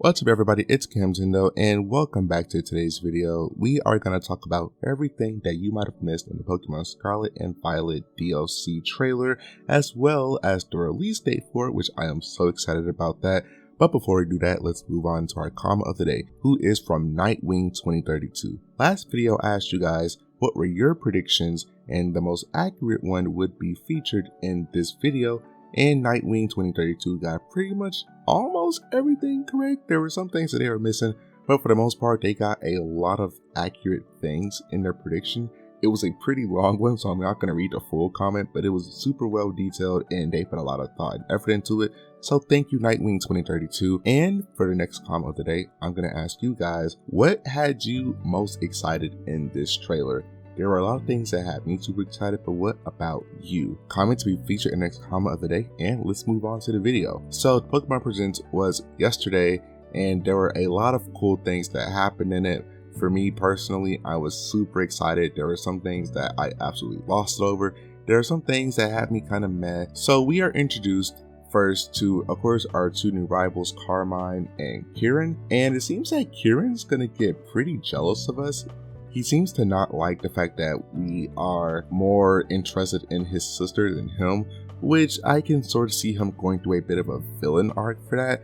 What's up everybody, it's Camzindo and welcome back to today's video. We are going to talk about everything that you might have missed in the Pokemon Scarlet and Violet DLC trailer, as well as the release date for it, which I am so excited about that. But before we do that, let's move on to our comment of the day, who is from Nightwing 2032. Last video I asked you guys what were your predictions, and the most accurate one would be featured in this video. And Nightwing 2032 got pretty much almost everything correct. There were some things that they were missing, but for the most part, they got a lot of accurate things in their prediction. It was a pretty long one, so I'm not going to read the full comment, but it was super well detailed and they put a lot of thought and effort into it. So thank you, Nightwing 2032. And for the next comment of the day, I'm going to ask you guys, what had you most excited in this trailer? There were a lot of things that had me super excited, but what about you? Comment to be featured in the next comment of the day, and let's move on to the video. So Pokemon Presents was yesterday, and there were a lot of cool things that happened in it. For me personally, I was super excited. There were some things that I absolutely lost over. There are some things that had me kind of mad. So we are introduced first to, of course, our two new rivals, Carmine and Kieran. And it seems like Kieran's gonna get pretty jealous of us. He seems to not like the fact that we are more interested in his sister than him, which I can sort of see him going through a bit of a villain arc for that.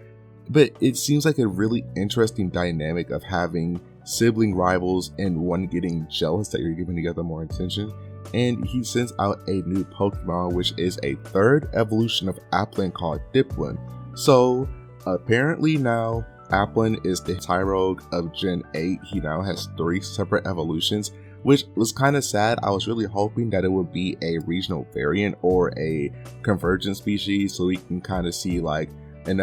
But it seems like a really interesting dynamic of having sibling rivals and one getting jealous that you're giving the other more attention. And he sends out a new Pokemon, which is a third evolution of Applin called Diplin. So apparently now Applin is the Tyrogue of Gen 8. He now has 3 separate evolutions, which was kind of sad. I was really hoping that it would be a regional variant or a convergent species, so we can kind of see like a new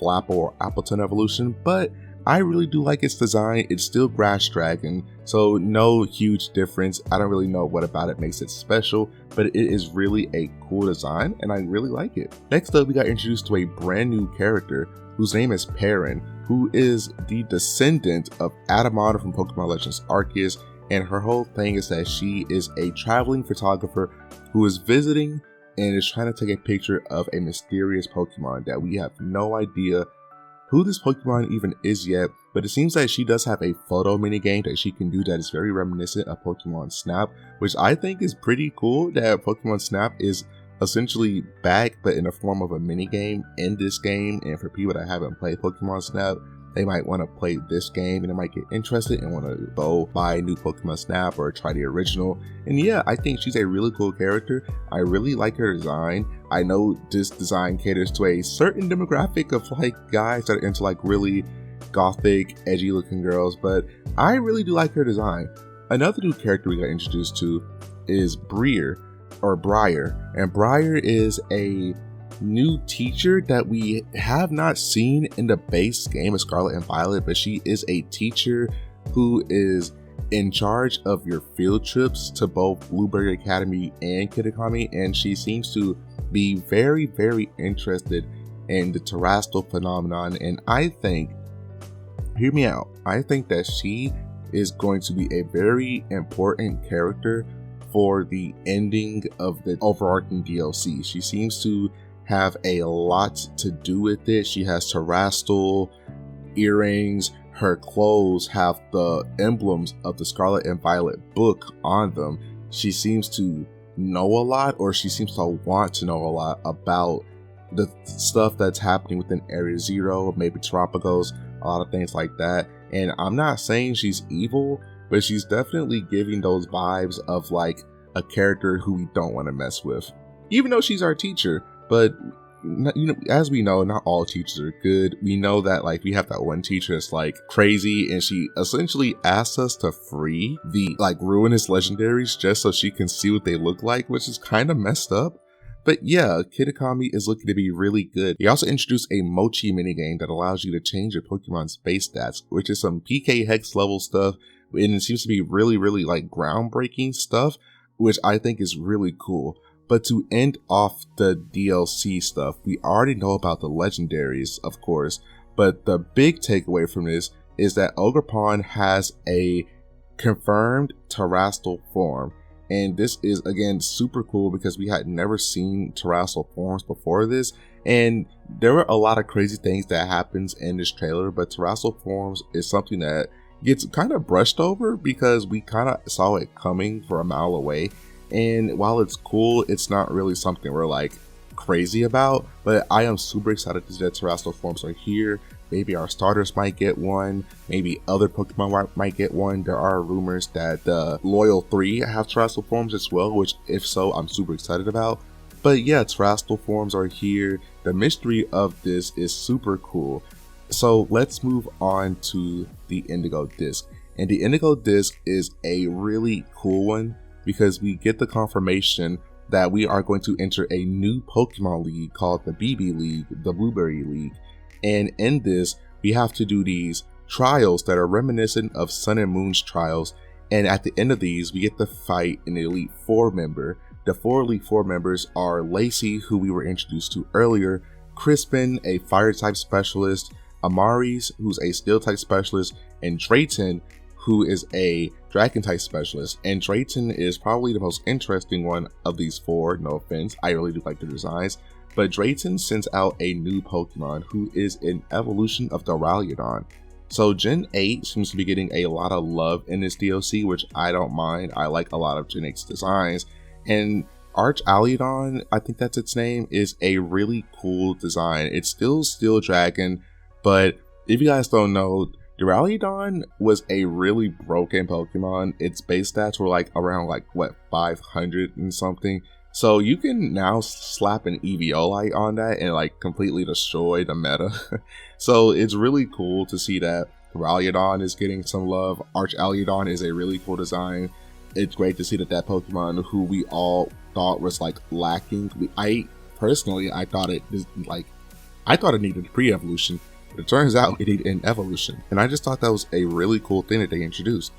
Flapple or Appleton evolution. But I really do like its design. It's still Grass Dragon, so no huge difference. I don't really know what about it makes it special, but it is really a cool design and I really like it. Next up, we got introduced to a brand new character whose name is Perrin, who is the descendant of Adamant from Pokemon Legends Arceus, and her whole thing is that she is a traveling photographer who is visiting and is trying to take a picture of a mysterious Pokemon that we have no idea who this Pokemon even is yet, but it seems like she does have a photo minigame that she can do that is very reminiscent of Pokemon Snap, which I think is pretty cool that Pokemon Snap is essentially back, but in the form of a minigame in this game. And for people that haven't played Pokemon Snap, they might want to play this game and they might get interested and want to go buy a new Pokemon Snap or try the original. And yeah, I think she's a really cool character. I really like her design. I know this design caters to a certain demographic of like guys that are into like really gothic, edgy looking girls, but I really do like her design. Another new character we got introduced to is Briar, and Briar is a new teacher that we have not seen in the base game of Scarlet and Violet, but she is a teacher who is in charge of your field trips to both Blueberry Academy and Kitakami, and she seems to be very, very interested in the Terastal phenomenon. And I think, hear me out, I think that she is going to be a very important character for the ending of the overarching DLC. She seems to have a lot to do with it. She has Terastal earrings. Her clothes have the emblems of the Scarlet and Violet book on them. She seems to know a lot, or she seems to want to know a lot about the stuff that's happening within Area Zero, maybe Tropicos, a lot of things like that. And I'm not saying she's evil, but she's definitely giving those vibes of like a character who we don't want to mess with, even though she's our teacher. But you know, as we know, not all teachers are good. We know that like we have that one teacher that's like crazy, and she essentially asks us to free the like ruinous legendaries just so she can see what they look like, which is kind of messed up. But yeah, Kitakami is looking to be really good. He also introduced a Mochi minigame that allows you to change your Pokemon's base stats, which is some PK Hex level stuff, and it seems to be really, really like groundbreaking stuff, which I think is really cool. But to end off the DLC stuff, we already know about the legendaries, of course, but the big takeaway from this is that Ogerpon has a confirmed Terastal form, And this is again super cool because we had never seen terrestrial forms before this, and there were a lot of crazy things that happens in this trailer, but terrestrial forms is something that gets kind of brushed over because we kind of saw it coming for a mile away. And while it's cool, it's not really something we're like crazy about, but I am super excited to see that terrestrial forms are here. Maybe our starters might get one, maybe other Pokemon might get one. There are rumors that the Loyal 3 have terrestrial forms as well, which if so, I'm super excited about. But yeah, terrestrial forms are here. The mystery of this is super cool. So let's move on to the Indigo Disk. And the Indigo Disk is a really cool one because we get the confirmation that we are going to enter a new Pokemon League called the BB League, the Blueberry League. And in this, we have to do these trials that are reminiscent of Sun and Moon's trials. And at the end of these, we get to fight an Elite Four member. The 4 Elite Four members are Lacey, who we were introduced to earlier, Crispin, a Fire type specialist, Amaris, who's a Steel type specialist, and Drayton, who is a Dragon type specialist. And Drayton is probably the most interesting one of these 4, no offense, I really do like the designs. But Drayton sends out a new Pokemon who is an evolution of the Duraludon. So Gen 8 seems to be getting a lot of love in this DLC, which I don't mind. I like a lot of Gen 8's designs. And Archaludon, I think that's its name, is a really cool design. It's still Steel Dragon, but if you guys don't know, Duraludon was a really broken Pokemon. Its base stats were like around 500 and something. So you can now slap an Eviolite on that and like completely destroy the meta. So it's really cool to see that Duraludon is getting some love. Archaludon is a really cool design. It's great to see that Pokemon who we all thought was like lacking. I thought it needed pre-evolution. It turns out it needed an evolution, and I just thought that was a really cool thing that they introduced.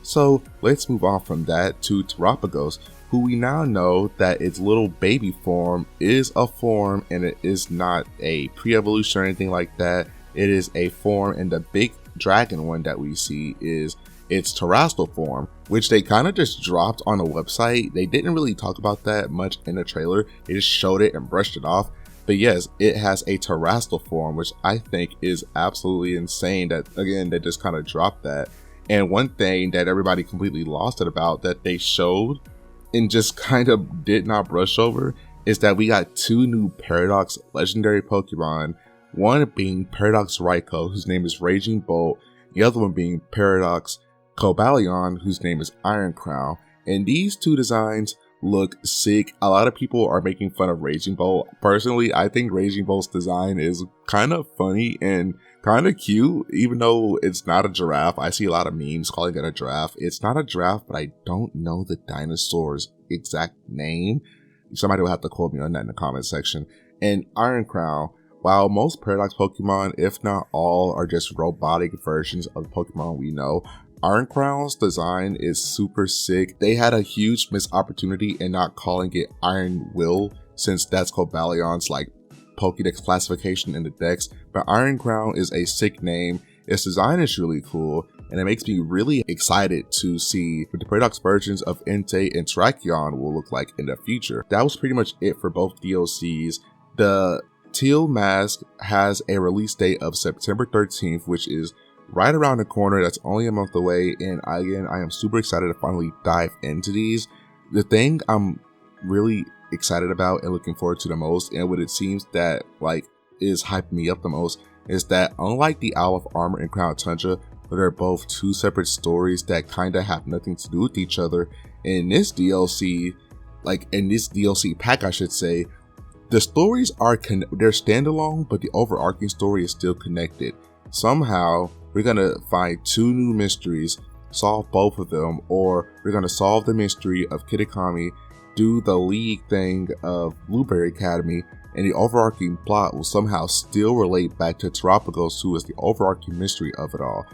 So let's move on from that to Terapagos, who we now know that its little baby form is a form, and it is not a pre-evolution or anything like that. It is a form, and the big dragon one that we see is its terrestrial form, which they kind of just dropped on the website. They didn't really talk about that much in the trailer. They just showed it and brushed it off. But yes, it has a terrestrial form, which I think is absolutely insane that, again, they just kind of dropped that. And one thing that everybody completely lost it about that they showed and just kind of did not brush over is that we got 2 new Paradox legendary Pokemon. One being Paradox Raikou, whose name is Raging Bolt. The other one being Paradox Cobalion, whose name is Iron Crown. And these 2 designs look sick. A lot of people are making fun of Raging Bolt. Personally, I think Raging Bolt's design is kind of funny and kind of cute, even though it's not a giraffe. I see a lot of memes calling it a giraffe. It's not a giraffe, but I don't know the dinosaur's exact name. Somebody will have to quote me on that in the comment section. And Iron Crown, while most Paradox Pokemon, if not all, are just robotic versions of the Pokemon we know, Iron Crown's design is super sick. They had a huge missed opportunity in not calling it Iron Will, since that's Cobalion's like Pokédex classification in the Dex, but Iron Crown is a sick name. Its design is really cool, and it makes me really excited to see what the Paradox versions of Entei and Terrakion will look like in the future. That was pretty much it for both DLCs. The Teal Mask has a release date of September 13th, which is right around the corner. That's only a month away, and again, I am super excited to finally dive into these. The thing I'm really excited about and looking forward to the most, and what it seems that like is hyping me up the most, is that unlike the Isle of Armor and Crown Tundra, where they're both 2 separate stories that kind of have nothing to do with each other, in this DLC, like in this DLC pack I should say, the stories are they're standalone, but the overarching story is still connected. Somehow we're gonna find 2 new mysteries, solve both of them, or we're gonna solve the mystery of Kitakami, do the league thing of Blueberry Academy, and the overarching plot will somehow still relate back to Terapagos, who is the overarching mystery of it all.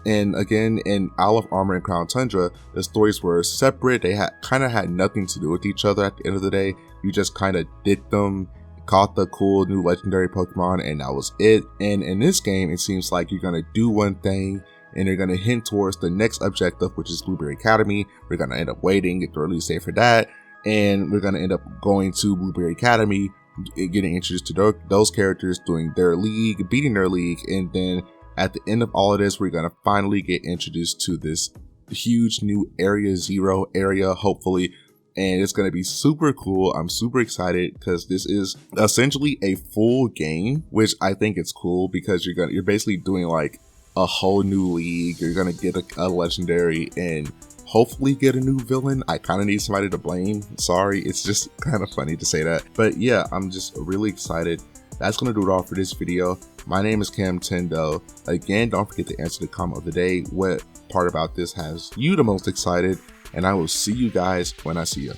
And again, in Isle of Armor and Crown Tundra, the stories were separate. They kind of had nothing to do with each other at the end of the day. You just kind of did them, caught the cool new legendary Pokemon, and that was it. And in this game, it seems like you're gonna do one thing, and they're going to hint towards the next objective, which is Blueberry Academy. We're going to end up waiting, get the release date for that, and we're going to end up going to Blueberry Academy, getting introduced to those characters, doing their league, beating their league, and then at the end of all of this, we're going to finally get introduced to this huge new Area 0 area, hopefully, and it's going to be super cool. I'm super excited because this is essentially a full game, which I think it's cool because you're basically doing like a whole new league. You're going to get a legendary and hopefully get a new villain. I kind of need somebody to blame. Sorry, it's just kind of funny to say that. But yeah, I'm just really excited. That's going to do it all for this video. My name is Cam Tendo. Again, don't forget to answer the comment of the day. What part about this has you the most excited? And I will see you guys when I see you.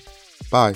Bye.